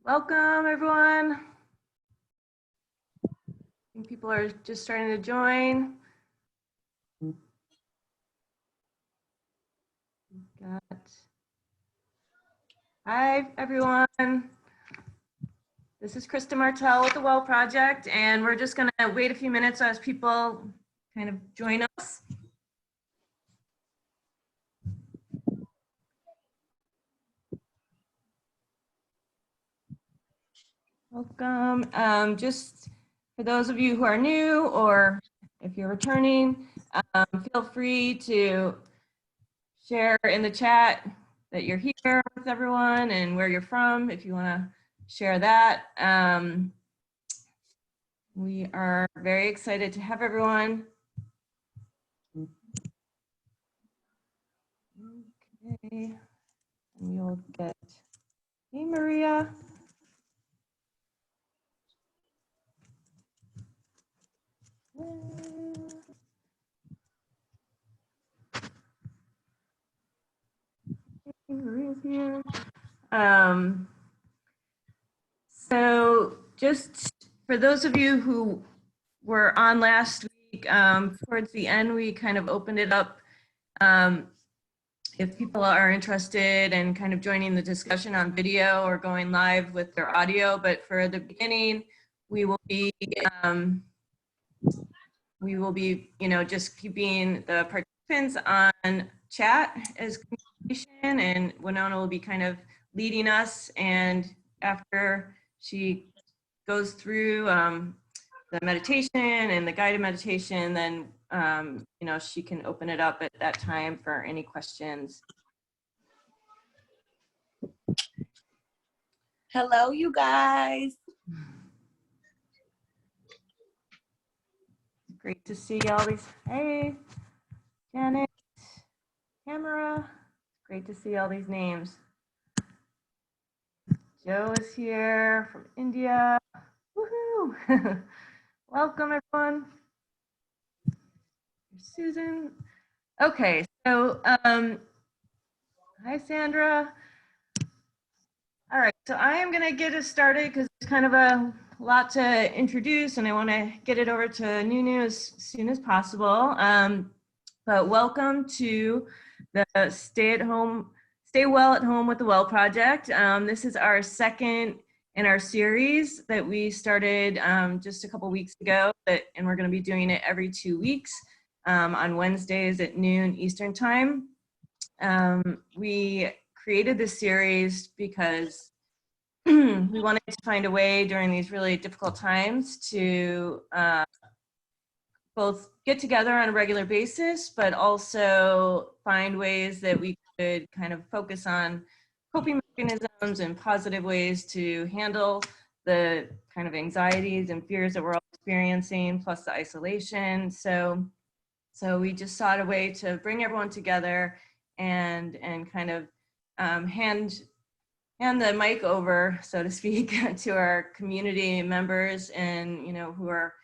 Welcome, everyone. I think people are just starting to join. Hi, everyone. This is Krista Martell with the Well Project, and we're just going to wait a few minutes as people kind of join us. Welcome. Just for those of you who are new, or if you're returning, feel free to share in the chat that you're here with everyone and where you're from, if you want to share that. We are very excited to have everyone. Okay, and you'll get, hey Maria. Maria's here. So just for those of you who were on last week, towards the end, we kind of opened it up. If people are interested in kind of joining the discussion on video or going live with their audio, but for the beginning, we will be, just keeping the participants on chat as communication, and Wanona will be kind of leading us. And after she goes through the meditation and the guided meditation, then she can open it up at that time for any questions. Hello, you guys. Great to see all these. Hey, Janet, Tamara. Great to see all these names. Joe is here from India. Woohoo! Welcome, everyone. Susan. Okay, so hi, Sandra. All right, so I am going to get us started because it's kind of a lot to introduce, and I want to get it over to Nunu as soon as possible. But welcome to the Stay Well at Home with the Well Project. This is our second in our series that we started just a couple weeks ago, and we're going to be doing it every 2 weeks on Wednesdays at noon Eastern Time. We created this series because we wanted to find a way during these really difficult times to both get together on a regular basis, but also find ways that we could kind of focus on coping mechanisms and positive ways to handle the kind of anxieties and fears that we're all experiencing, plus the isolation. So we just sought a way to bring everyone together and kind of hand the mic over, so to speak, to our community members, and who are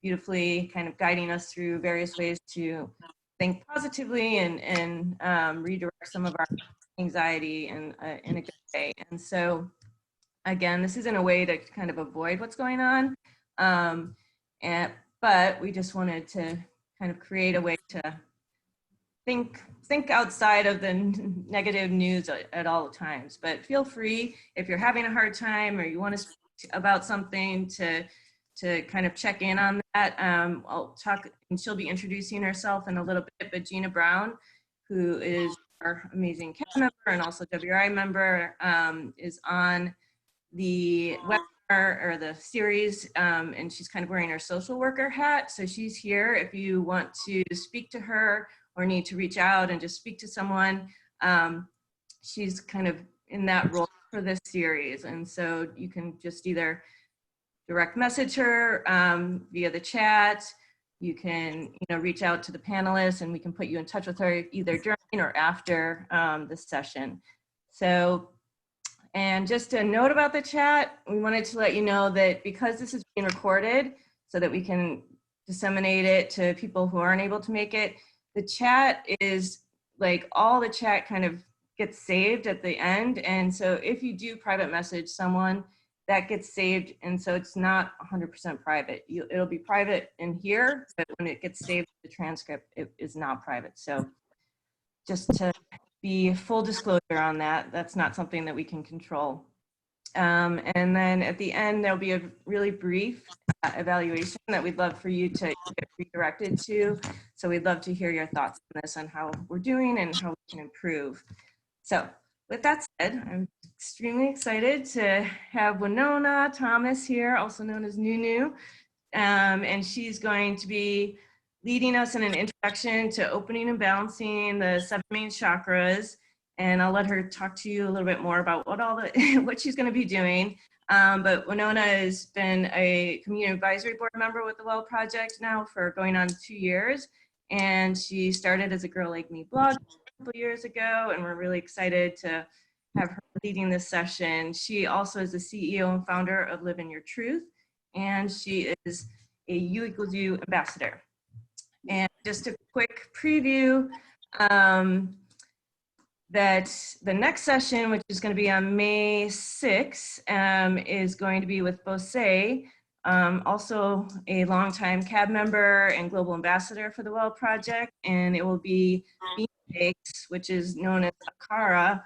beautifully kind of guiding us through various ways to think positively and redirect some of our anxiety in a good way. And so, again, this isn't a way to kind of avoid what's going on, but we just wanted to kind of create a way to think outside of the negative news at all times. But feel free, if you're having a hard time or you want to speak about something, to kind of check in on that. I'll talk, and she'll be introducing herself in a little bit, but Gina Brown, who is our amazing cast member and also WRI member, is on the webinar or the series, and she's kind of wearing her social worker hat. So she's here if you want to speak to her or need to reach out and just speak to someone. She's kind of in that role for this series. And so you can just either direct message her via the chat. You can reach out to the panelists, and we can put you in touch with her either during or after the session. So, and just a note about the chat, we wanted to let you know that because this is being recorded so that we can disseminate it to people who aren't able to make it, the chat is like, all the chat kind of gets saved at the end. And so if you do private message someone that gets saved, and so it's not 100% private. It'll be private in here, but when it gets saved, the transcript, it is not private. So just to be full disclosure on that, that's not something that we can control. And then at the end, there'll be a really brief evaluation that we'd love for you to get redirected to. So we'd love to hear your thoughts on this, on how we're doing and how we can improve. So with that said, I'm extremely excited to have Wanona Thomas here, also known as Nunu. And she's going to be leading us in an introduction to opening and balancing the 7 main chakras. And I'll let her talk to you a little bit more about what she's going to be doing. But Wanona has been a community advisory board member with the Well Project now for going on 2 years. And she started as a Girl Like Me blog a couple years ago, and we're really excited to have her leading this session. She also is the CEO and founder of Live in Your Truth, and she is a U=U ambassador. And just a quick preview, that the next session, which is going to be on May 6th, is going to be with Bose, also a longtime CAB member and global ambassador for the Well Project, and it will be Bean Cakes, which is known as Akara,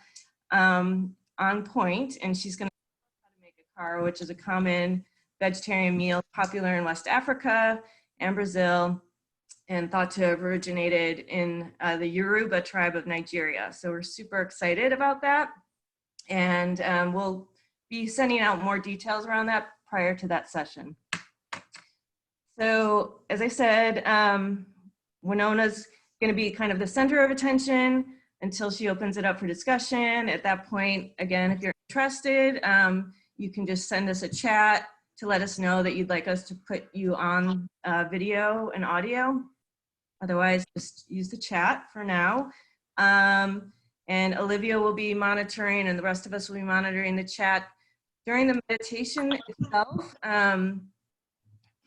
on point, and she's going to learn how to make Akara, which is a common vegetarian meal popular in West Africa and Brazil, and thought to have originated in the Yoruba tribe of Nigeria. So we're super excited about that. And we'll be sending out more details around that prior to that session. So as I said, Wanona's gonna be kind of the center of attention until she opens it up for discussion. At that point, again, if you're interested, you can just send us a chat to let us know that you'd like us to put you on video and audio. Otherwise, just use the chat for now. And Olivia will be monitoring, and the rest of us will be monitoring the chat. During the meditation itself,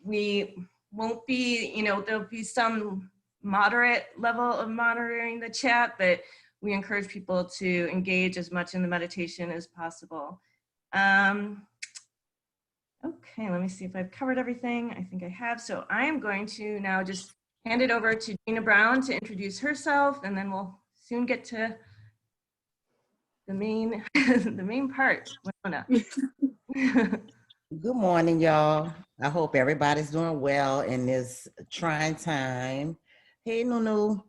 we won't be, there'll be some moderate level of monitoring the chat, but we encourage people to engage as much in the meditation as possible. Okay, let me see if I've covered everything. I think I have. So I am going to now just hand it over to Gina Brown to introduce herself, and then we'll soon get to the main, the main part. Wanona. Good morning, y'all. I hope everybody's doing well in this trying time. Hey, Nunu.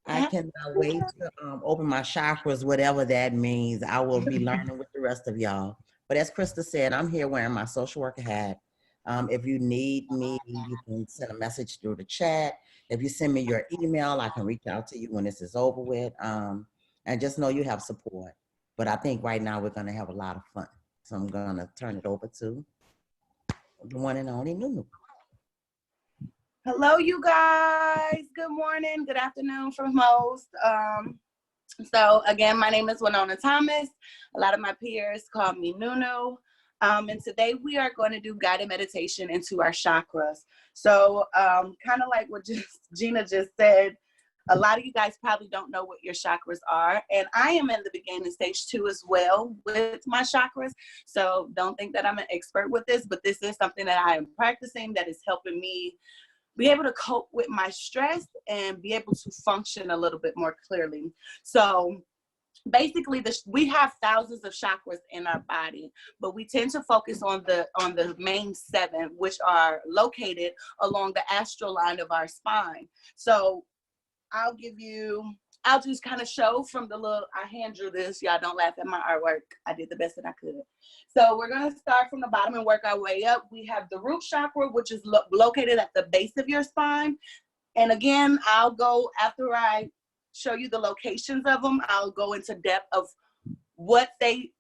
I cannot wait to open my chakras, whatever that means. I will be learning with the rest of y'all. But as Krista said, I'm here wearing my social worker hat. If you need me, you can send a message through the chat. If you send me your email, I can reach out to you when this is over with. And just know you have support. But I think right now we're going to have a lot of fun. So I'm going to turn it over to the one and only Nunu. Hello, you guys. Good morning, good afternoon for most. So again, my name is Wanona Thomas. A lot of my peers call me Nunu. And today we are going to do guided meditation into our chakras. So kind of like what Gina just said, a lot of you guys probably don't know what your chakras are. And I am in the beginning stage 2 as well with my chakras. So don't think that I'm an expert with this, but this is something that I am practicing that is helping me be able to cope with my stress and be able to function a little bit more clearly. So basically, we have thousands of chakras in our body, but we tend to focus on the main 7, which are located along the astral line of our spine. So I'll just kind of show from the little, I hand drew this. Y'all don't laugh at my artwork. I did the best that I could. So we're going to start from the bottom and work our way up. We have the root chakra, which is located at the base of your spine. And again, I'll go after I show you the locations of them. I'll go into depth of what they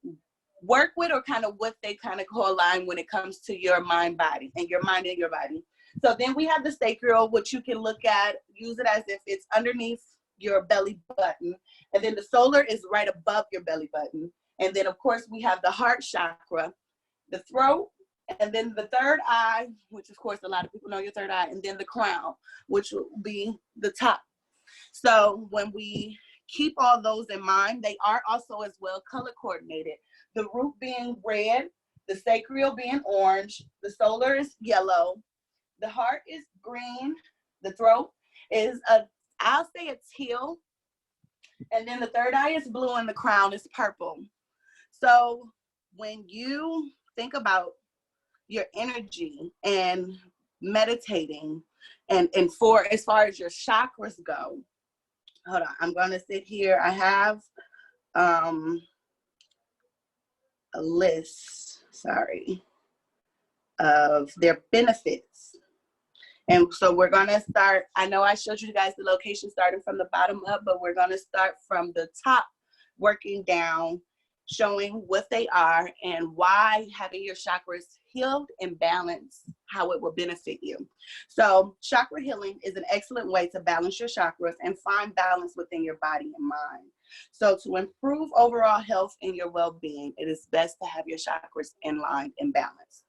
work with or kind of what they kind of co-align when it comes to your mind body and your mind and your body. So then we have the sacral, which you can look at, use it as if it's underneath your belly button. And then the solar is right above your belly button. And then of course we have the heart chakra, the throat, and then the third eye, which of course a lot of people know your third eye, and then the crown, which will be the top. So when we keep all those in mind, they are also as well color coordinated. The root being red, the sacral being orange, the solar is yellow, the heart is green, the throat is I'll say a teal, and then the third eye is blue and the crown is purple. So when you think about your energy and meditating and for as far as your chakras go, hold on, I'm gonna sit here. I have a list, sorry, of their benefits. And so we're gonna start, I know I showed you guys the location starting from the bottom up, but we're gonna start from the top, working down, showing what they are and why having your chakras healed and balanced, how it will benefit you. So chakra healing is an excellent way to balance your chakras and find balance within your body and mind. So to improve overall health and your well-being, it is best to have your chakras in line and balanced.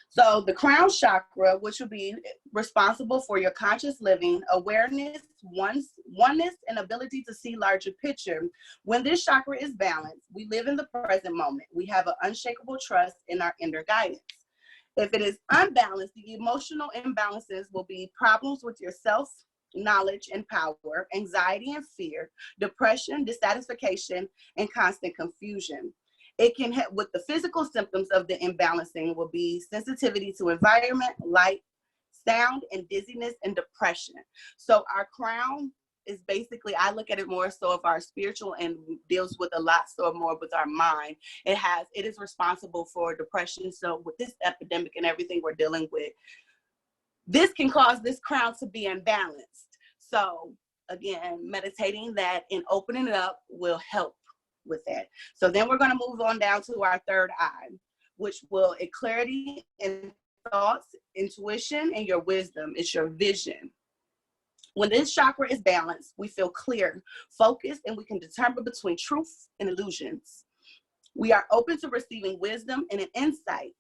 So the crown chakra, which will be responsible for your conscious living, awareness, oneness, and ability to see larger picture. When this chakra is balanced, we live in the present moment. We have an unshakable trust in our inner guidance. If it is unbalanced, the emotional imbalances will be problems with your self-knowledge and power, anxiety and fear, depression, dissatisfaction, and constant confusion. It can have, with the physical symptoms of the imbalancing will be sensitivity to environment, light, sound, and dizziness and depression. So our crown is basically, I look at it more so of our spiritual and deals with a lot so more with our mind. It is responsible for depression. So with this epidemic and everything we're dealing with, this can cause this crown to be imbalanced. So again, meditating that and opening it up will help with that. So then we're going to move on down to our third eye, which will clarity in thoughts, intuition, and your wisdom. It's your vision. When this chakra is balanced, we feel clear, focused, and we can determine between truth and illusions. We are open to receiving wisdom and an insight.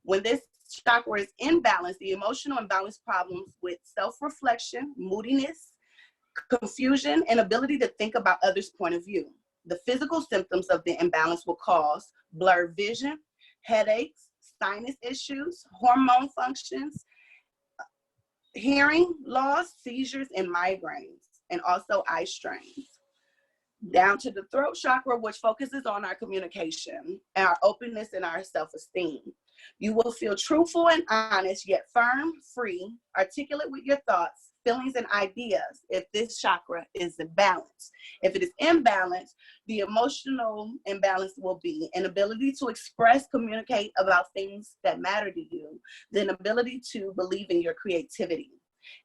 When this chakra is imbalanced, the emotional imbalance problems with self-reflection, moodiness, confusion, and ability to think about others' point of view. The physical symptoms of the imbalance will cause blurred vision, headaches, sinus issues, hormone functions, hearing loss, seizures, and migraines, and also eye strains. Down to the throat chakra, which focuses on our communication, our openness, and our self-esteem. You will feel truthful and honest, yet firm, free, articulate with your thoughts, feelings, and ideas if this chakra is imbalanced. If it is imbalanced, the emotional imbalance will be an ability to express, communicate about things that matter to you, the inability to believe in your creativity.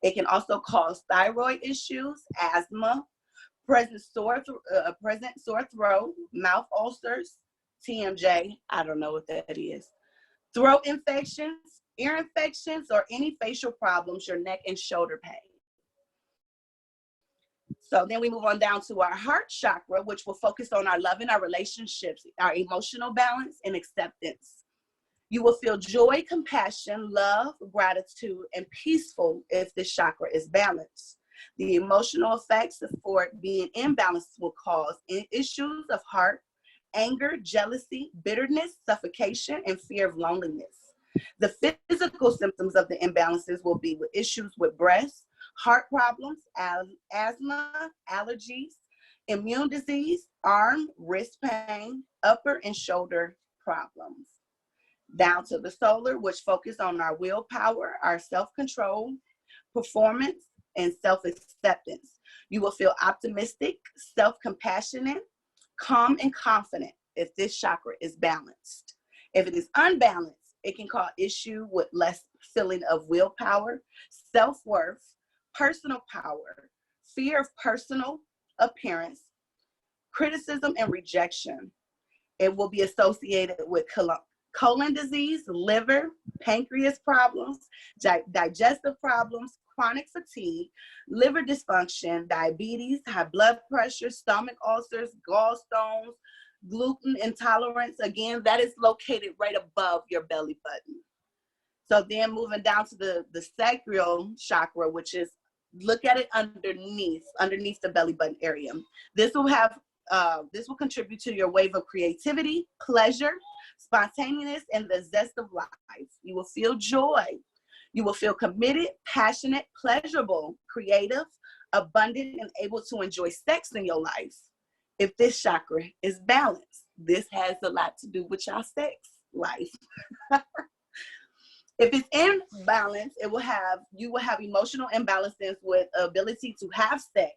It can also cause thyroid issues, asthma, present sore throat, mouth ulcers, TMJ, I don't know what that is, throat infections, ear infections, or any facial problems, your neck and shoulder pain. So then we move on down to our heart chakra, which will focus on our love and our relationships, our emotional balance and acceptance. You will feel joy, compassion, love, gratitude, and peaceful if this chakra is balanced. The emotional effects for being imbalanced will cause issues of heart, anger, jealousy, bitterness, suffocation, and fear of loneliness. The physical symptoms of the imbalances will be with issues with breast, heart problems, asthma, allergies, immune disease, arm, wrist pain, upper and shoulder problems. Down to the solar, which focus on our willpower, our self-control, performance, and self-acceptance. You will feel optimistic, self-compassionate, calm, and confident if this chakra is balanced. If it is unbalanced, it can cause issue with less feeling of willpower, self-worth, personal power, fear of personal appearance, criticism, and rejection. It will be associated with colon disease, liver, pancreas problems, digestive problems, chronic fatigue, liver dysfunction, diabetes, high blood pressure, stomach ulcers, gallstones, gluten intolerance. Again, that is located right above your belly button. So then moving down to the sacral chakra, which is, look at it underneath the belly button area. This will contribute to your wave of creativity, pleasure, spontaneous, and the zest of life. You will feel joy. You will feel committed, passionate, pleasurable, creative, abundant, and able to enjoy sex in your life. If this chakra is balanced, this has a lot to do with your sex life. If it's imbalanced, you will have emotional imbalances with ability to have sex,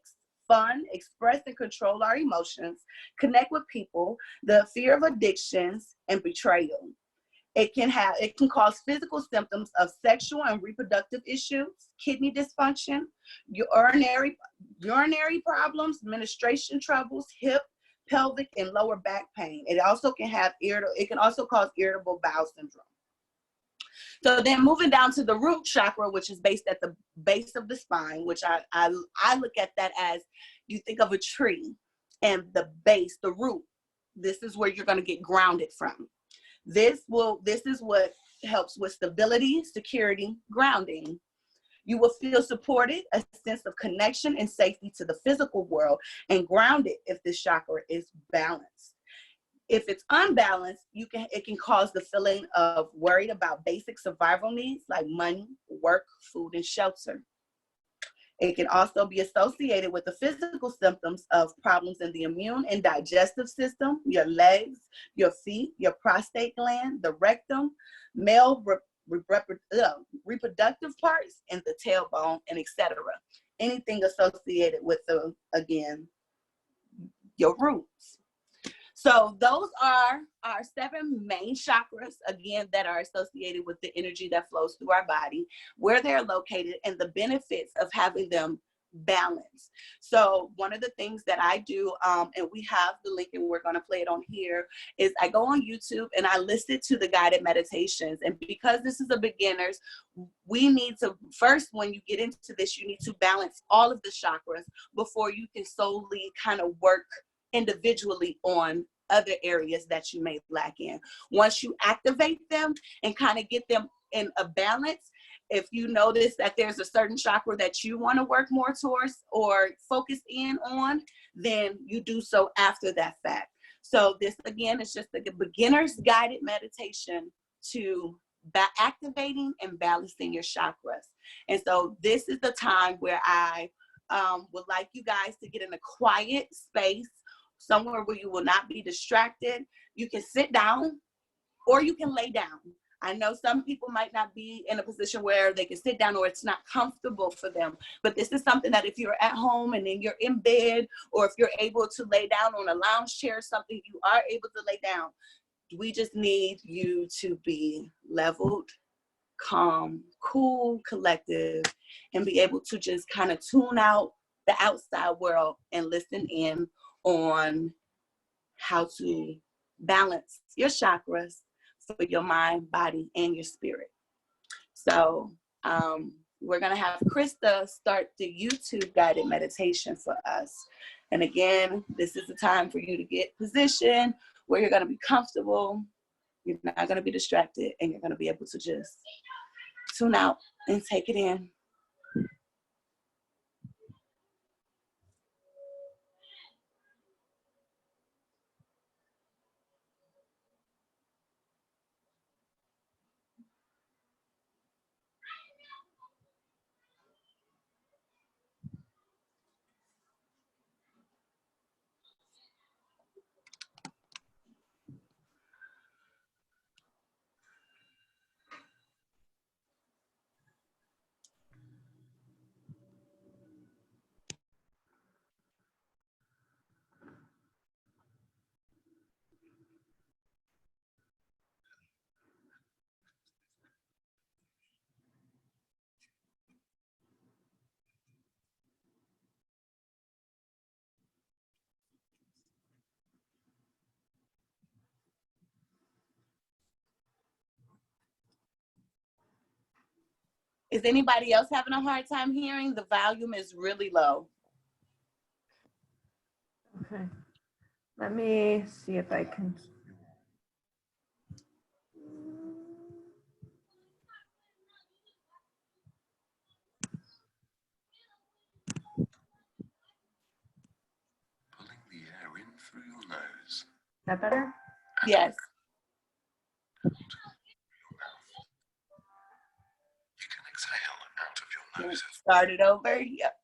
fun, express and control our emotions, connect with people, the fear of addictions, and betrayal. It can cause physical symptoms of sexual and reproductive issues, kidney dysfunction, urinary problems, menstruation troubles, hip, pelvic, and lower back pain. It can also cause irritable bowel syndrome. So then moving down to the root chakra, which is based at the base of the spine, which I look at that as, you think of a tree and the base, the root. This is where you're going to get grounded from. This is what helps with stability, security, grounding. You will feel supported, a sense of connection and safety to the physical world, and grounded if this chakra is balanced. If it's unbalanced, it can cause the feeling of worried about basic survival needs like money, work, food, and shelter. It can also be associated with the physical symptoms of problems in the immune and digestive system, your legs, your feet, your prostate gland, the rectum, male reproductive parts, and the tailbone, and etc. Anything associated with your roots. So those are our 7 main chakras, again, that are associated with the energy that flows through our body, where they're located, and the benefits of having them balanced. So one of the things that I do, and we have the link and we're going to play it on here, is I go on YouTube and I listen to the guided meditations. And because this is a beginner's, we need to, first, when you get into this, you need to balance all of the chakras before you can solely kind of work individually on other areas that you may lack in. Once you activate them and kind of get them in a balance, if you notice that there's a certain chakra that you want to work more towards or focus in on, then you do so after that fact. So this, again, is just a beginner's guided meditation to activating and balancing your chakras. And so this is the time where I would like you guys to get in a quiet space, somewhere where you will not be distracted. You can sit down or you can lay down. I know some people might not be in a position where they can sit down or it's not comfortable for them, but this is something that if you're at home and then you're in bed, or if you're able to lay down on a lounge chair or something, you are able to lay down. We just need you to be leveled, calm, cool, collective, and be able to just kind of tune out the outside world and listen in on how to balance your chakras for your mind, body, and your spirit. So we're going to have Krista start the YouTube guided meditation for us. And again, this is the time for you to get positioned where you're going to be comfortable, you're not going to be distracted, and you're going to be able to just tune out and take it in. Is anybody else having a hard time hearing? The volume is really low. Okay. Let me see if I can. Pulling the air in through your nose. Is that better? Yes. Start it over. Yep.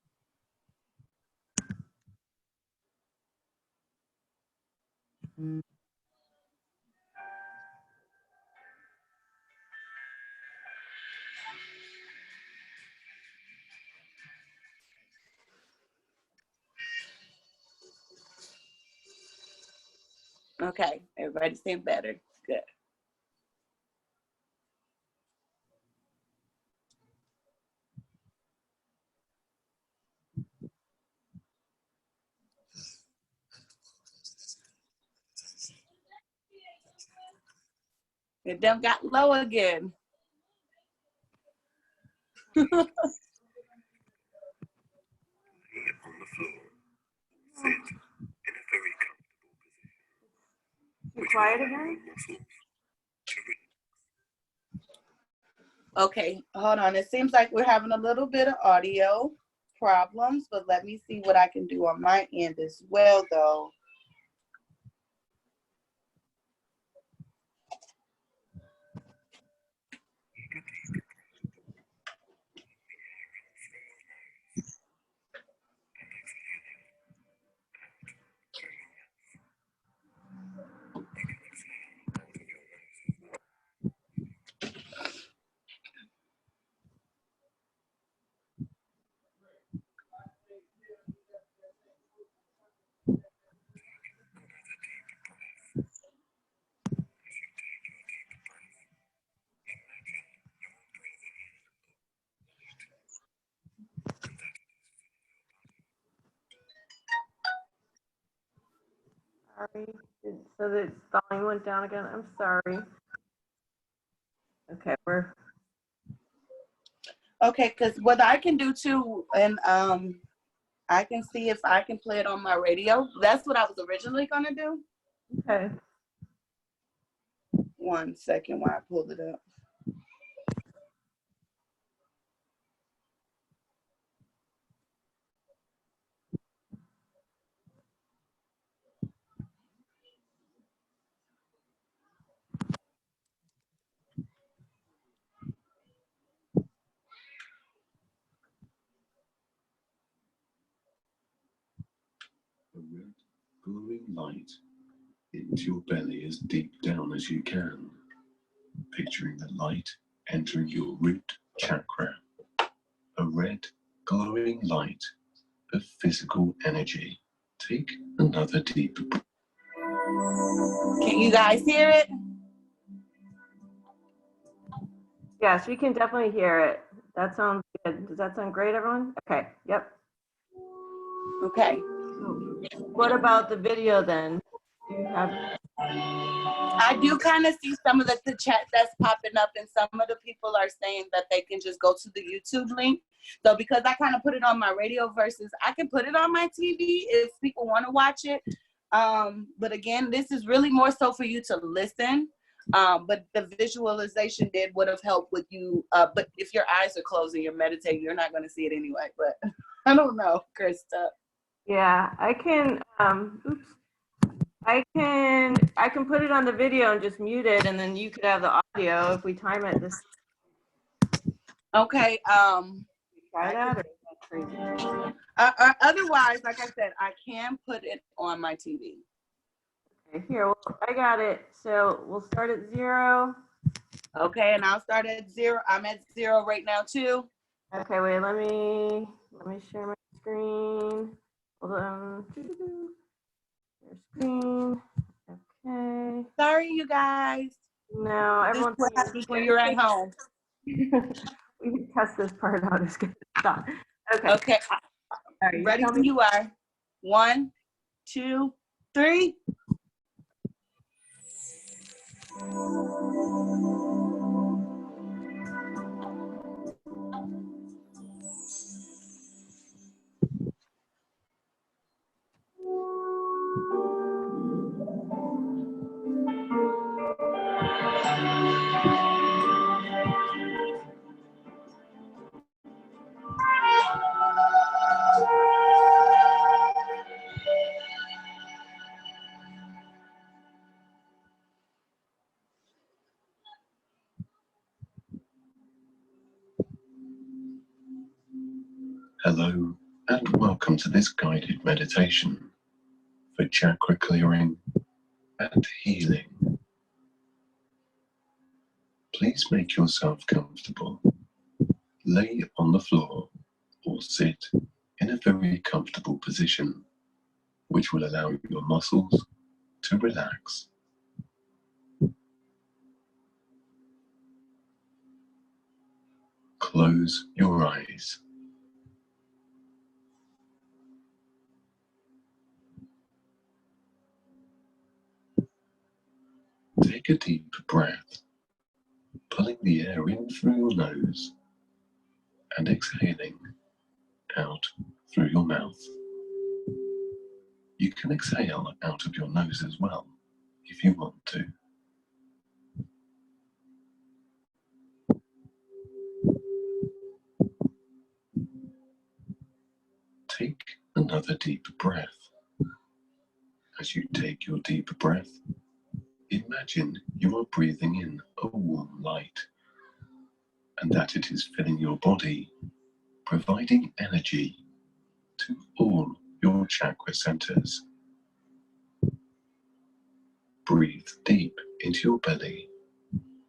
Okay, everybody seem better. Good. It done got low again. On the floor. Sit in a very comfortable position. You quiet again? Okay, hold on. It seems like we're having a little bit of audio problems, but let me see what I can do on my end as well, though. Sorry. So the volume went down again. I'm sorry. Okay, we're Okay, because what I can do too, and I can see if I can play it on my radio. That's what I was originally gonna do. okay. 1 second while I pull it up. A red glowing light into your belly as deep down as you can, picturing the light entering your root chakra. A red glowing light of physical energy. Take another deep breath. Can you guys hear it? Yes, we can definitely hear it. That sounds good. Does that sound great, everyone? Okay, yep. Okay. What about the video then? Do you have? I do kind of see some of the chat that's popping up, and some of the people are saying that they can just go to the YouTube link. So because I kind of put it on my radio versus I can put it on my TV if people want to watch it. But again, this is really more so for you to listen. But the visualization would have helped with you. But if your eyes are closed and you're meditating, you're not going to see it anyway. But I don't know, Krista. Yeah, I can. Oops. I can put it on the video and just mute it, and then you could have the audio if we time it. This Okay. try that, or is that crazy? Otherwise, like I said, I can put it on my TV. Okay, here, well, I got it. So we'll start at 0. Okay, and I'll start at 0. I'm at 0 right now too. Okay, wait. Let me share my screen. Hold on. Share screen. Okay. Sorry, you guys. No, This is everyone's what happens when you're at home. we can test this part out. It's good. Stop. Okay. Okay. All right, Ready when you are. 1, 2, 3. Hello and welcome to this guided meditation for chakra clearing and healing. Please make yourself comfortable. Lay on the floor or sit in a very comfortable position, which will allow your muscles to relax. Close your eyes. Take a deep breath, pulling the air in through your nose and exhaling out through your mouth. You can exhale out of your nose as well if you want to. Take another deep breath. As you take your deep breath, imagine you are breathing in a warm light and that it is filling your body, providing energy to all your chakra centers. Breathe deep into your belly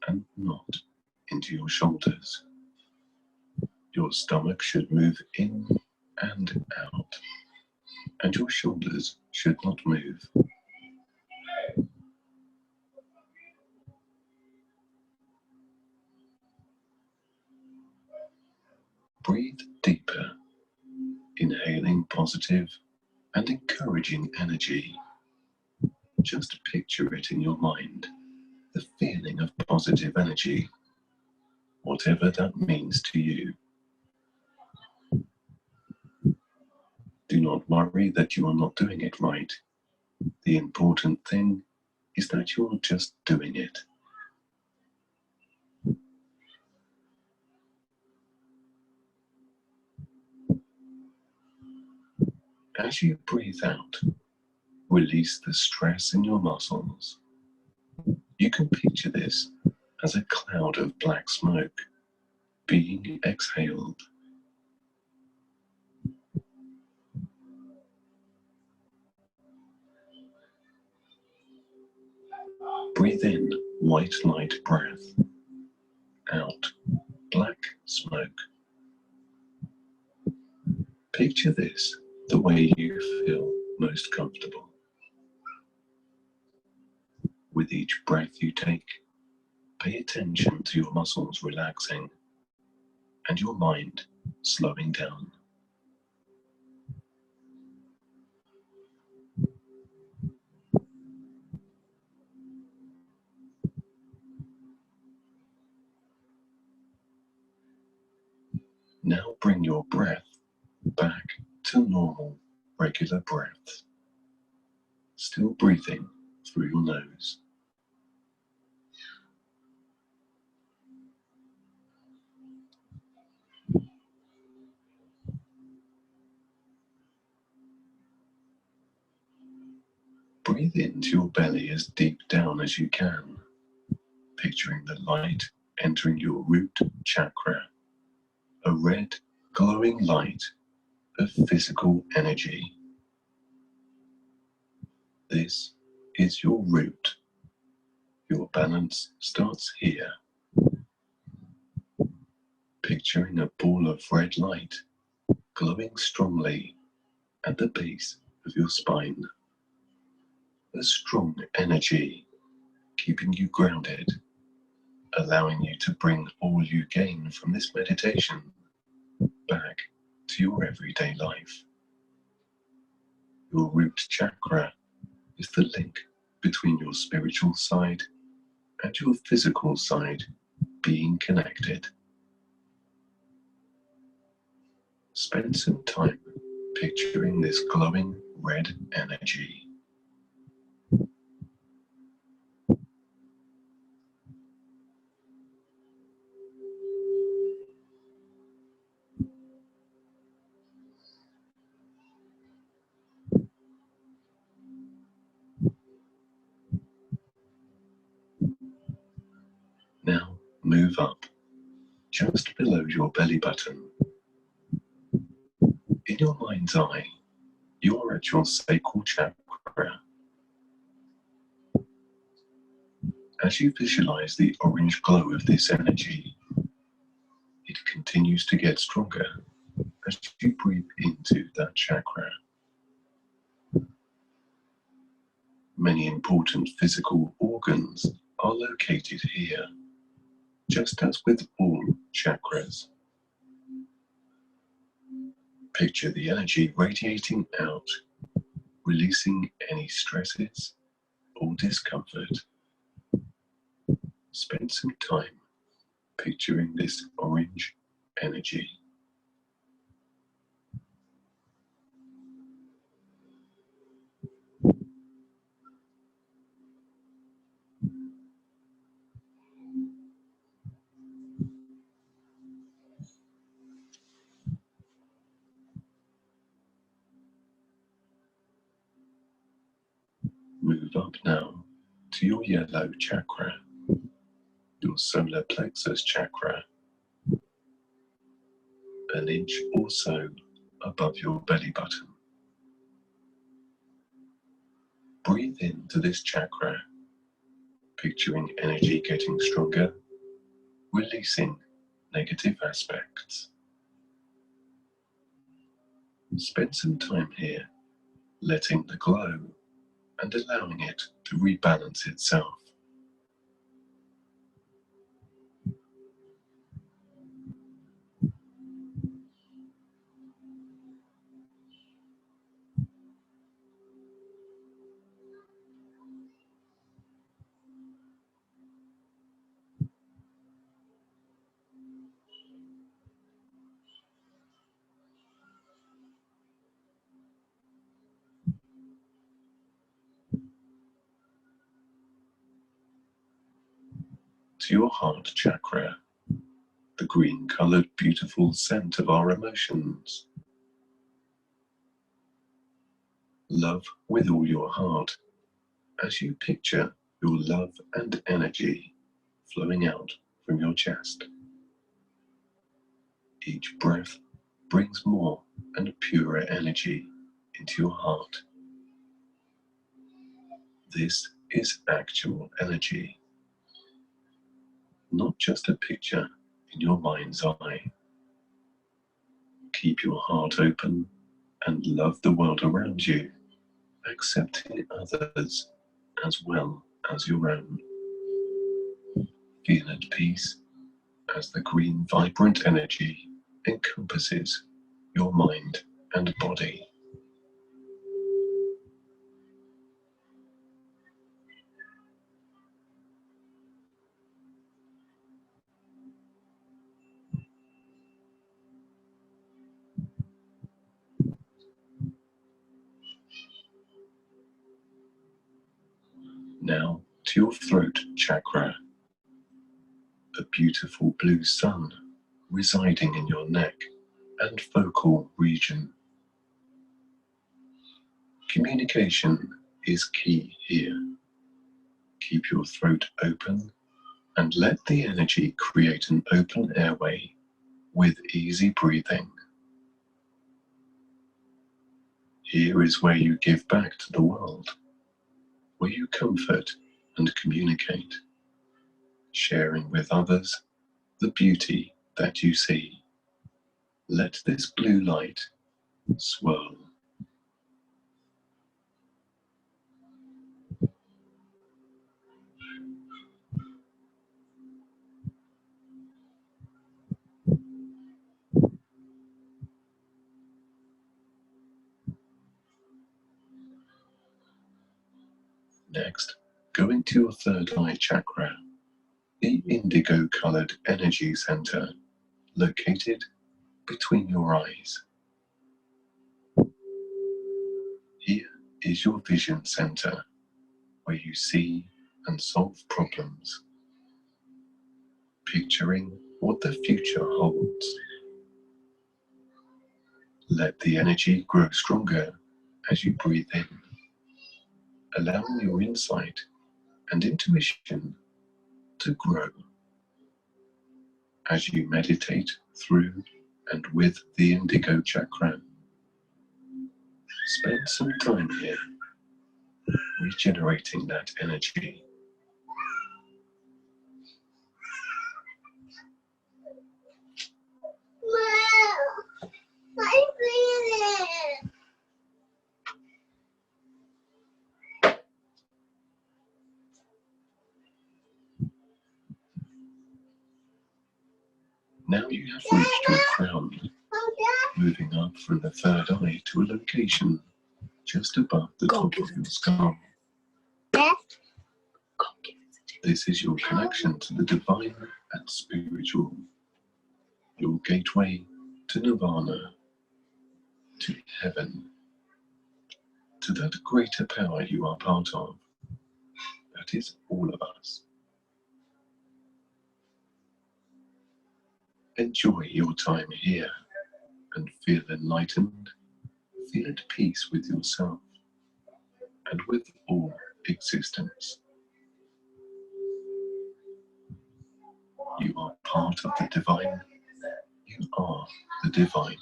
and not into your shoulders. Your stomach should move in and out, and your shoulders should not move. Breathe deeper, inhaling positive and encouraging energy. Just picture it in your mind, the feeling of positive energy, whatever that means to you. Do not worry that you are not doing it right. The important thing is that you're just doing it. As you breathe out, release the stress in your muscles. You can picture this as a cloud of black smoke being exhaled. Breathe in white light breath, out black smoke. Picture this the way you feel most comfortable. With each breath you take, pay attention to your muscles relaxing and your mind slowing down. Now bring your breath back to normal, regular breaths. Still breathing through your nose. Breathe into your belly as deep down as you can, picturing the light entering your root chakra, a red glowing light of physical energy. This is your root. Your balance starts here. Picturing a ball of red light glowing strongly at the base of your spine. A strong energy keeping you grounded, allowing you to bring all you gain from this meditation back to your everyday life. Your root chakra is the link between your spiritual side and your physical side being connected. Spend some time picturing this glowing red energy. Now move up, just below your belly button. In your mind's eye, you're at your sacral chakra. As you visualize the orange glow of this energy, it continues to get stronger as you breathe into that chakra. Many important physical organs are located here, just as with all chakras. Picture the energy radiating out, releasing any stresses or discomfort. Spend some time picturing this orange energy. Move up now to your yellow chakra, your solar plexus chakra, an inch or so above your belly button. Breathe into this chakra, picturing energy getting stronger, releasing negative aspects. Spend some time here, letting the glow and allowing it to rebalance itself. To your heart chakra, the green-colored beautiful scent of our emotions. Love with all your heart as you picture your love and energy flowing out from your chest. Each breath brings more and purer energy into your heart. This is actual energy, not just a picture in your mind's eye. Keep your heart open and love the world around you, accepting others as well as your own. Feel at peace as the green, vibrant energy encompasses your mind and body. Now to your throat chakra, a beautiful blue sun residing in your neck and vocal region. Communication is key here. Keep your throat open and let the energy create an open airway with easy breathing. Here is where you give back to the world, where you comfort and communicate, sharing with others the beauty that you see. Let this blue light swirl. Next, going to your third eye chakra, the indigo-colored energy center located between your eyes. Here is your vision center, where you see and solve problems, picturing what the future holds. Let the energy grow stronger as you breathe in, allowing your insight and intuition to grow. As you meditate through and with the indigo chakra, Spend some time here, regenerating that energy. Now you have reached your crown, moving up from the third eye to a location just above the top of your skull. This is your connection to the divine and spiritual, your gateway to nirvana, to heaven, to that greater power you are part of. That is all of us. Enjoy your time here and feel enlightened, feel at peace with yourself and with all existence. You are part of the divine. You are the divine.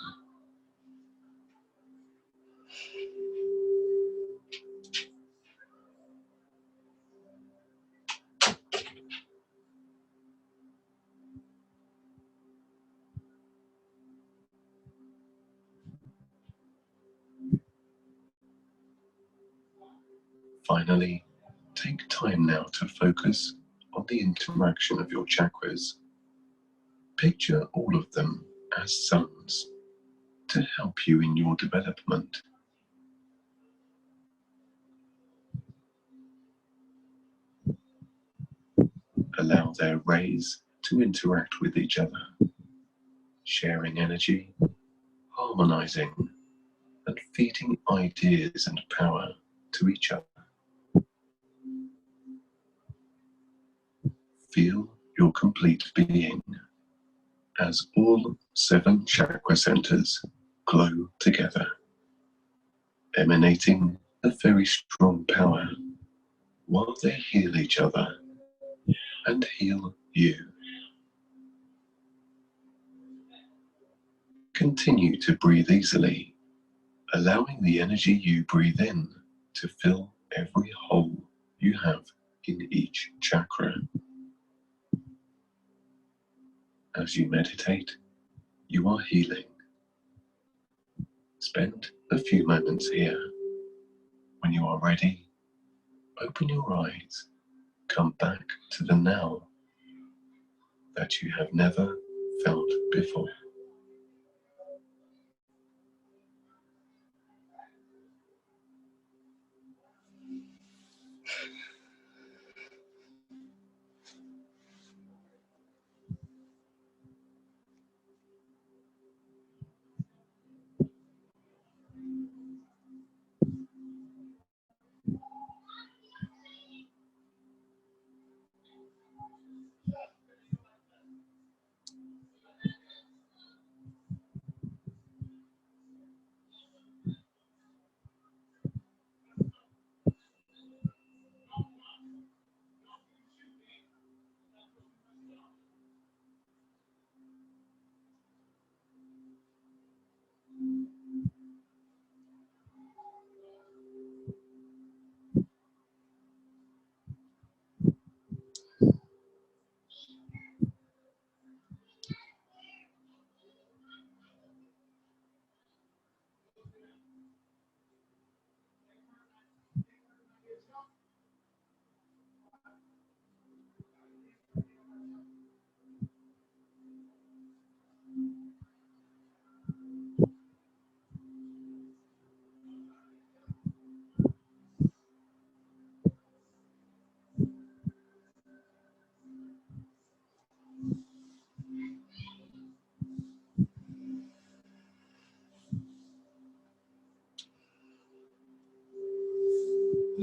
Finally, take time now to focus on the interaction of your chakras. Picture all of them as suns to help you in your development. Allow their rays to interact with each other, sharing energy, harmonizing, and feeding ideas and power to each other. Feel your complete being as all 7 chakra centers glow together, emanating a very strong power while they heal each other and heal you. Continue to breathe easily, allowing the energy you breathe in to fill every hole you have in each chakra. As you meditate, you are healing. Spend a few moments here. When you are ready, open your eyes, come back to the now that you have never felt before.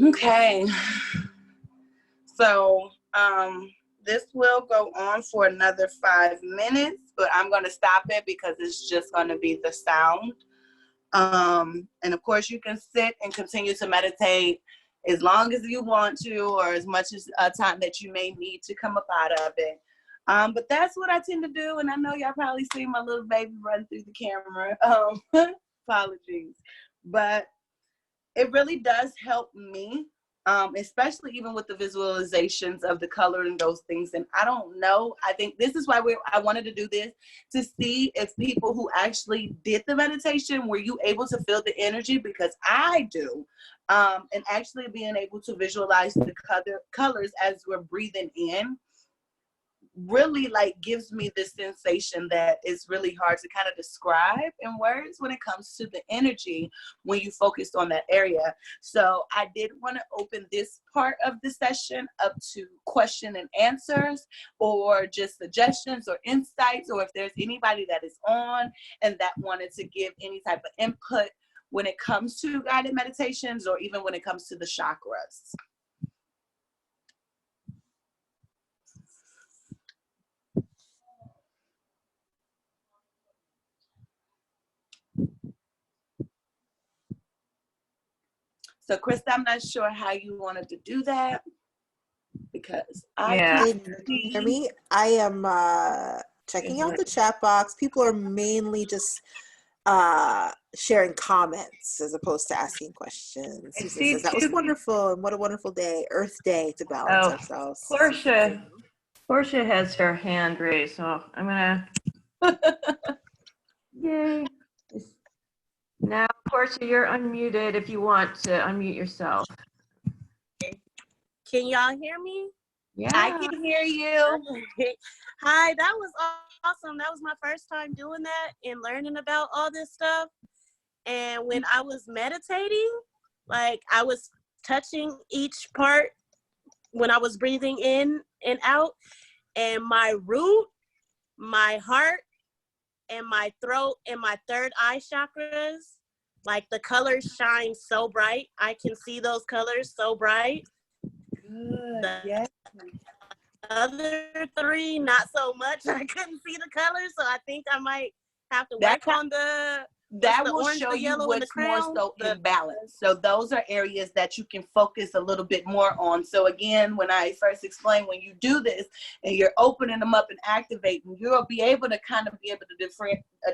Okay. So this will go on for another 5 minutes, but I'm going to stop it because it's just going to be the sound. And of course, you can sit and continue to meditate as long as you want to, or as much as time that you may need to come up out of it. But that's what I tend to do, and I know y'all probably see my little baby run through the camera. Apologies. But it really does help me, especially even with the visualizations of the color and those things. And I don't know, I think this is why I wanted to do this, to see if people who actually did the meditation, were you able to feel the energy? Because I do. And actually being able to visualize the colors as we're breathing in really like gives me this sensation that is really hard to kind of describe in words when it comes to the energy when you focus on that area. So I did want to open this part of the session up to question and answers, or just suggestions or insights, or if there's anybody that is on and that wanted to give any type of input when it comes to guided meditations, or even when it comes to the chakras. So, Krista, I'm not sure how you wanted to do that, because I can't see. Hear me? I am checking out the chat box. People are mainly just sharing comments as opposed to asking questions. Susan says, that was wonderful, and what a wonderful day, Earth Day, to balance ourselves. Portia has her hand raised, so I'm gonna. Yay! Now, Portia, you're unmuted if you want to unmute yourself. Can y'all hear me? Yeah, I can hear you. Hi, that was awesome. That was my first time doing that and learning about all this stuff. And when I was meditating, like I was touching each part when I was breathing in and out, and my root, my heart, and my throat and my third eye chakras, like the colors shine so bright. I can see those colors so bright. Good. The Yes. other three, not so much. I couldn't see the colors, so I think I might have to work on the That the will orange, show the you yellow, and the what's more crown. so in balance. So those are areas that you can focus a little bit more on. So again, when I first explained, when you do this and you're opening them up and activating, you'll be able to kind of be able to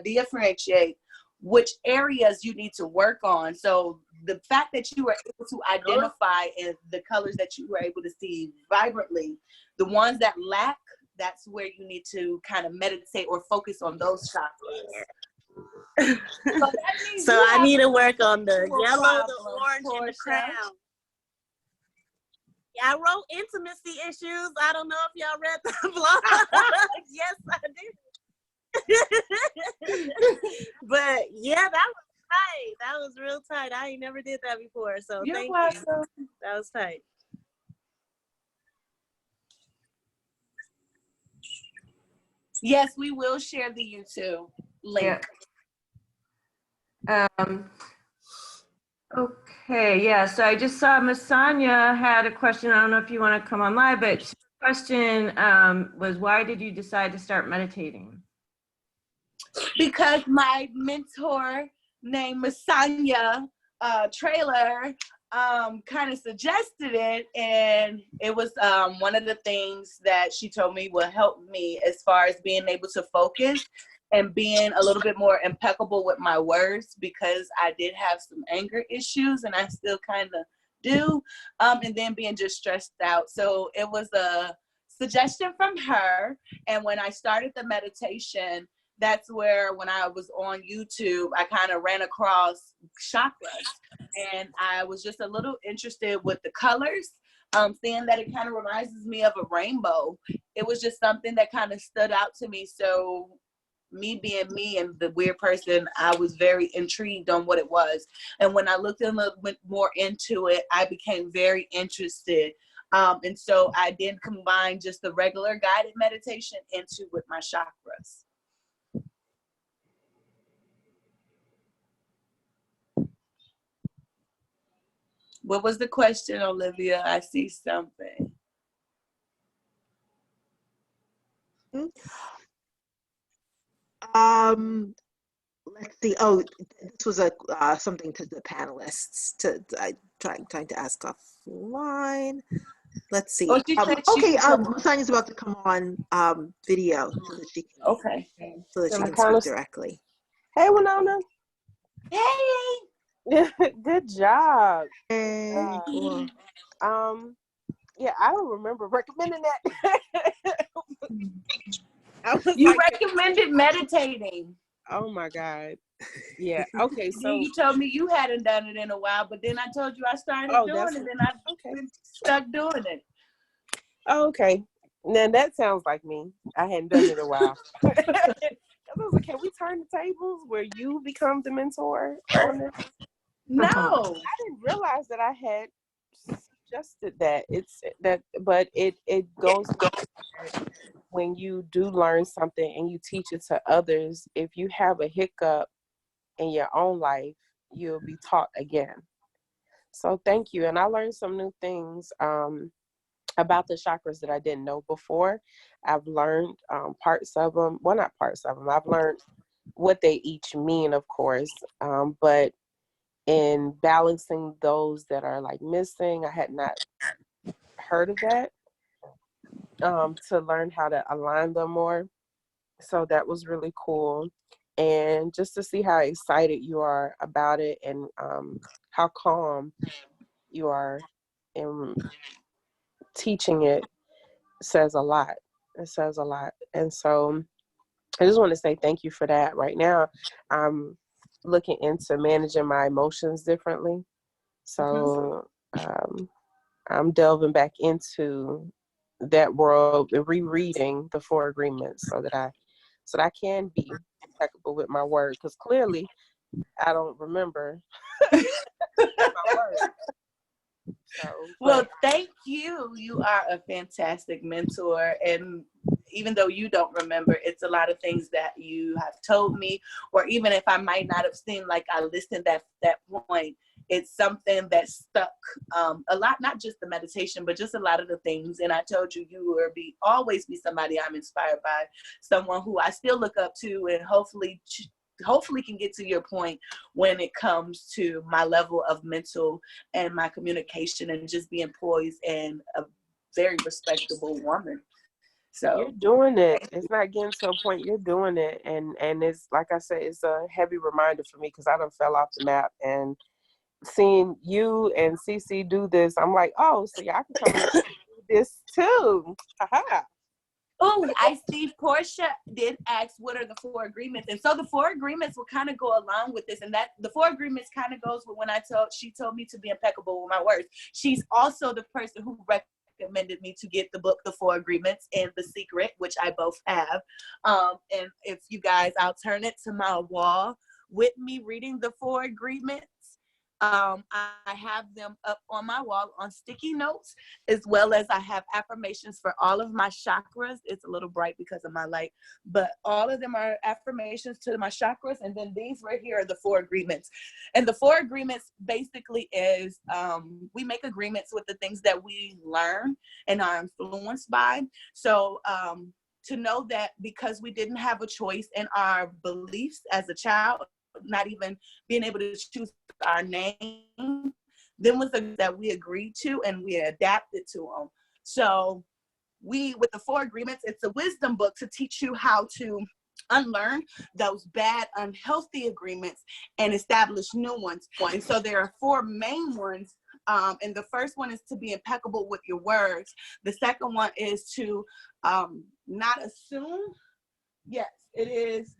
differentiate which areas you need to work on. So the fact that you were able to identify in the colors that you were able to see vibrantly, the ones that lack, that's where you need to kind of meditate or focus on those chakras. So I need to work on the yellow, the problem, orange, and the Portia. crown. Yeah, I wrote intimacy issues. I don't know if y'all read the blog. Yes, I did. But yeah, that was tight. That was real tight. I ain't never did that before. So thank you. That was tight. Yes, we will share the YouTube link. Yeah. Okay, yeah, so I just saw Masanya had a question. I don't know if you want to come on live, but the question was, why did you decide to start meditating? Because my mentor named Masanya Trailer kind of suggested it, and it was one of the things that she told me will help me as far as being able to focus and being a little bit more impeccable with my words, because I did have some anger issues, and I still kind of do, and then being just stressed out. So it was a suggestion from her, and when I started the meditation, that's where, when I was on YouTube, I kind of ran across chakras, and I was just a little interested with the colors, seeing that it kind of reminds me of a rainbow. It was just something that kind of stood out to me. So me being me and the weird person, I was very intrigued on what it was. And when I looked a little bit more into it, I became very interested. And so I did combine just the regular guided meditation into with my chakras. What was the question, Olivia? I see something. Let's see. Oh, this was a something to the panelists. Trying to ask offline. Let's see. Oh, okay, Masanya's about to come on video so that she can, so that she can speak directly. Hey, Wanona. Hey. Good job. Hey, cool. Yeah, I don't remember recommending that. I was You like, recommended meditating. oh my God. Yeah. Okay. Then So, you told me you hadn't done it in a while, but then I told you I started doing that's it, and I've okay. been stuck doing it. Oh, okay. Now that sounds like me. I hadn't done it in a while. I was like, can we turn the tables where you become the mentor on this? No. I didn't realize that I had suggested that. It's that, but it goes when you do learn something and you teach it to others. If you have a hiccup in your own life, you'll be taught again. So thank you, and I learned some new things about the chakras that I didn't know before. I've learned parts of them. Well, not parts of them. I've learned what they each mean, of course, but in balancing those that are like missing, I had not heard of that, to learn how to align them more. So that was really cool. And just to see how excited you are about it, and how calm you are in teaching it, says a lot. It says a lot. And so I just want to say thank you for that. Right now, I'm looking into managing my emotions differently. So I'm delving back into that world and rereading the Four Agreements so that I can be impeccable with my word, because clearly I don't remember my word. So, Well, thank you. You are a fantastic mentor. And even though you don't remember, it's a lot of things that you have told me, or even if I might not have seen, like I listened at that point, it's something that stuck a lot, not just the meditation, but just a lot of the things. And I told you, you will always be somebody I'm inspired by, someone who I still look up to, and hopefully can get to your point when it comes to my level of mental and my communication and just being poised and a very respectable woman. So you're doing it. It's not getting to a point. You're doing it, and it's like I said, it's a heavy reminder for me, because I done fell off the map. And seeing you and Cece do this, I'm like, oh, so yeah, I can come and do this too. Aha. oh, I see Portia did ask what are the Four Agreements. And so the Four Agreements will kind of go along with this. And that the Four Agreements kind of goes with when she told me to be impeccable with my words. She's also the person who recommended me to get the book, The Four Agreements and The Secret, which I both have. And if you guys, I'll turn it to my wall with me reading The Four Agreements. I have them up on my wall on sticky notes, as well as I have affirmations for all of my chakras. It's a little bright because of my light, but all of them are affirmations to my chakras. And then these right here are the Four Agreements. And the Four Agreements basically is we make agreements with the things that we learn and are influenced by. So to know that because we didn't have a choice in our beliefs as a child, not even being able to choose our name, then was that we agreed to and we adapted to them. So with the Four Agreements, it's a wisdom book to teach you how to unlearn those bad, unhealthy agreements and establish new ones. And so there are four main ones. And the first one is to be impeccable with your words. The second one is to not assume. Yes, it is.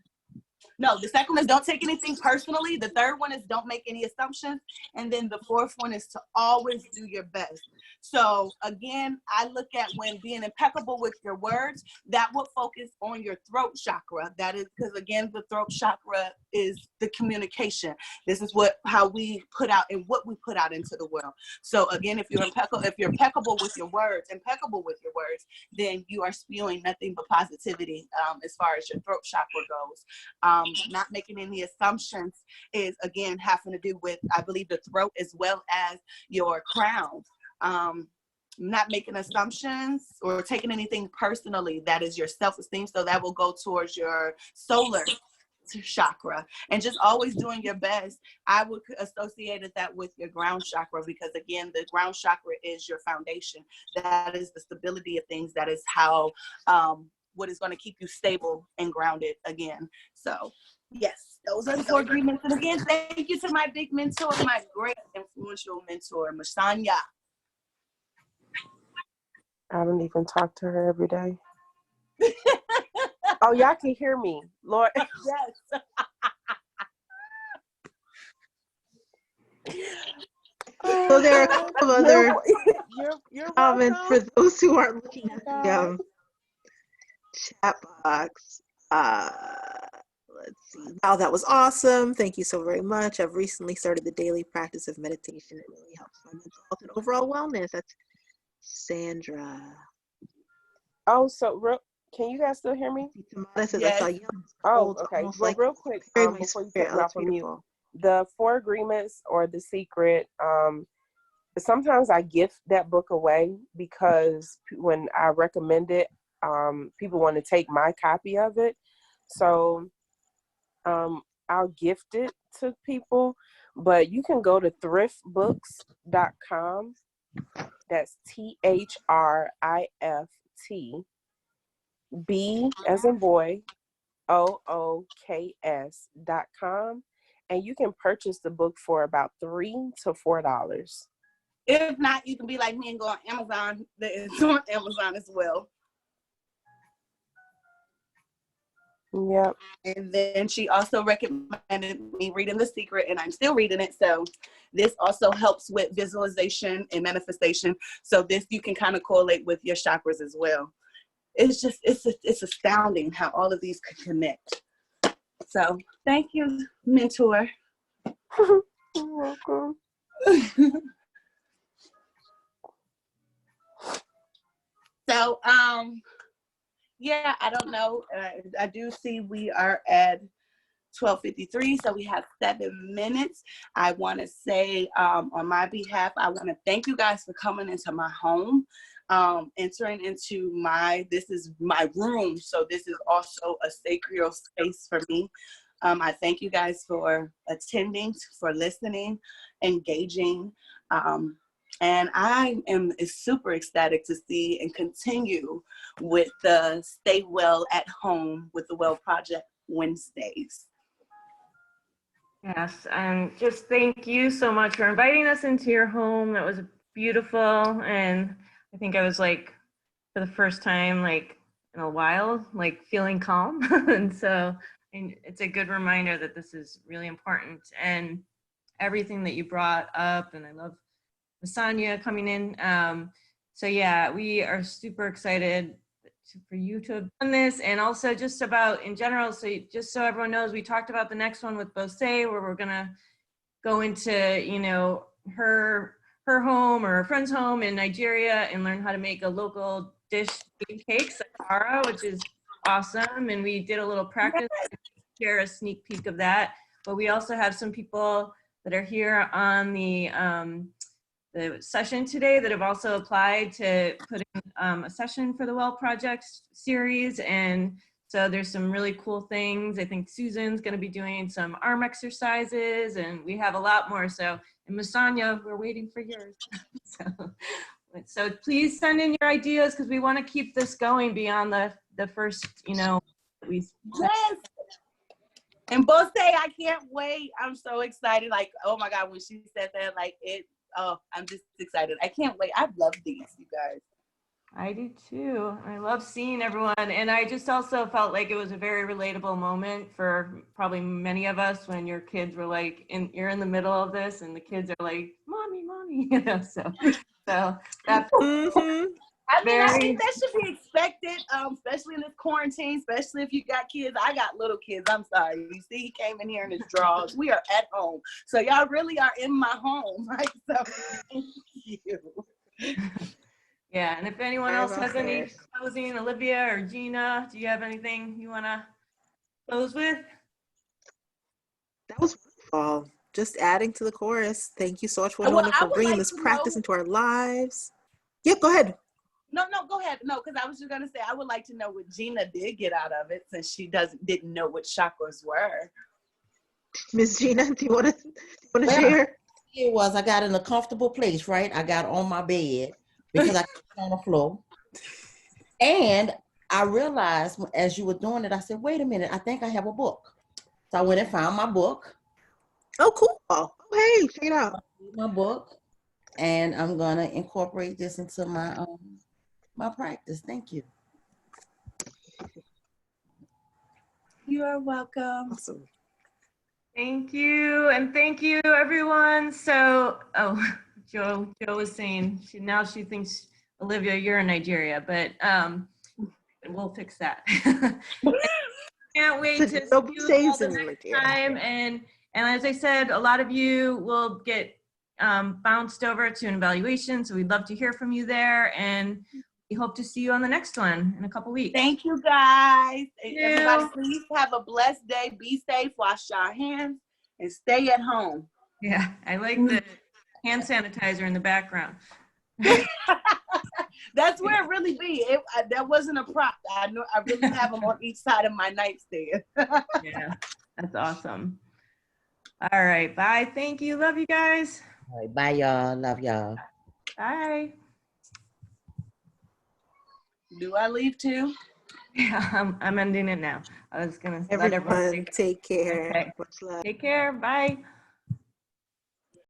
No, the second one is don't take anything personally. The third one is don't make any assumptions. And then the fourth one is to always do your best. So again, I look at when being impeccable with your words, that will focus on your throat chakra. That is because again, the throat chakra is the communication. This is how we put out and what we put out into the world. So again, if you're impeccable with your words, then you are spewing nothing but positivity as far as your throat chakra goes. Not making any assumptions is again having to do with, I believe, the throat as well as your crown. Not making assumptions or taking anything personally, that is your self-esteem. So that will go towards your solar chakra, and just always doing your best. I would associate that with your ground chakra, because again, the ground chakra is your foundation. That is the stability of things. That is how what is going to keep you stable and grounded again. So Yes, those are the 4 agreements. And again, thank you to my big mentor, my great influential mentor, Mashanya. I don't even talk to her every day. Oh, y'all can hear me, Lord. Yes. So there are a couple of other You're comments for welcome. those who aren't looking at the God. chat box. Let's see. Wow, that was awesome. Thank you so very much. I've recently started the daily practice of meditation. It really helps my mental health and overall wellness. That's Sandra. Oh, so can you guys still hear me? Tamara says, I Yes. saw yellow Oh, folds okay. almost Well, like real quick, preparing my before you spirit. take me Oh, off that's of mute, beautiful. the 4 agreements or the secret, sometimes I gift that book away because when I recommend it, people want to take my copy of it. So I'll gift it to people, but you can go to thriftbooks.com. That's THRIFT, as in boy, OOKS.com. And you can purchase the book for about $3 to $4. If not, you can be like me and go on Amazon. It's on Amazon as well. Yep. And then she also recommended me reading The Secret, and I'm still reading it. So this also helps with visualization and manifestation. So this you can kind of correlate with your chakras as well. It's just, it's astounding how all of these could connect. So thank you, mentor. You're welcome. So, yeah, I don't know. I do see we are at 12:53, so we have 7 minutes. I want to say on my behalf, I want to thank you guys for coming into my home, entering into this is my room, so this is also a sacred space for me. I thank you guys for attending, for listening, engaging, and I am super ecstatic to see and continue with the Stay Well at Home with the Well Project Wednesdays. Yes, and just thank you so much for inviting us into your home. That was beautiful, and I think I was like, for the first time, like in a while, like feeling calm. And so it's a good reminder that this is really important, and everything that you brought up, and I love Masanya coming in. So yeah, we are super excited for you to have done this, and also just about in general. So just so everyone knows, we talked about the next one with Bose, where we're gonna go into, you know, her home or her friend's home in Nigeria and learn how to make a local dish, cake, Sahara, which is awesome. And we did a little practice, share a sneak peek of that. But we also have some people that are here on the session today that have also applied to put in a session for the Well Project series. And so there's some really cool things. I think Susan's going to be doing some arm exercises, and we have a lot more. So, and Masanya, we're waiting for yours. So please send in your ideas, because we want to keep this going beyond the first, you know, Yes. And Bose, I can't wait. I'm so excited. Like, oh my God, when she said that, like I'm just excited. I can't wait. I love these, you guys. I do too. I love seeing everyone. And I just also felt like it was a very relatable moment for probably many of us when your kids were like, you're in the middle of this and the kids are like, mommy, you know, so that's I mean, I think that should be expected, especially in this quarantine, especially if you got kids. I got little kids. I'm sorry. You see, he came in here in his drawers. We are at home. So y'all really are in my home. Like, so thank you. Yeah, and if anyone else has any closing, Olivia or Gina, do you have anything you want to close with? That was wonderful. Just adding to the chorus. Thank you so much, Wanona, for bringing this practice into our lives. Yep, go ahead. No, go ahead. No, because I was just gonna say I would like to know what Gina did get out of it, since she didn't know what chakras were. Miss Gina, do you want to share? It was, I got in a comfortable place, right? I got on my bed because I couldn't on the floor. And I realized as you were doing it, I said, wait a minute, I think I have a book. So I went and found my book. Oh, cool. Oh, hey, check it out. My book, and I'm gonna incorporate this into my practice. Thank you. You are welcome. Awesome. Thank you, and thank you, everyone. So, Joe was saying she thinks, Olivia, you're in Nigeria, but we'll fix that. Can't wait to see Nobody you stays all the in next Nigeria. time. And as I said, a lot of you will get bounced over to an evaluation. So we'd love to hear from you there. And we hope to see you on the next one in a couple weeks. Thank you, guys. Thank Everybody, you. please have a blessed day. Be safe, wash your hands, and stay at home. Yeah, I like the hand sanitizer in the background. That's where it really be. That wasn't a prop. I know I really have them on each side of my nightstand. Yeah, that's awesome. All right, bye. Thank you. Love you guys. All right, bye, y'all. Love y'all. Bye. Do I leave too? Yeah, I'm ending it now. I was gonna let everyone Everyone, take care. Okay. Much love. Take care. Bye.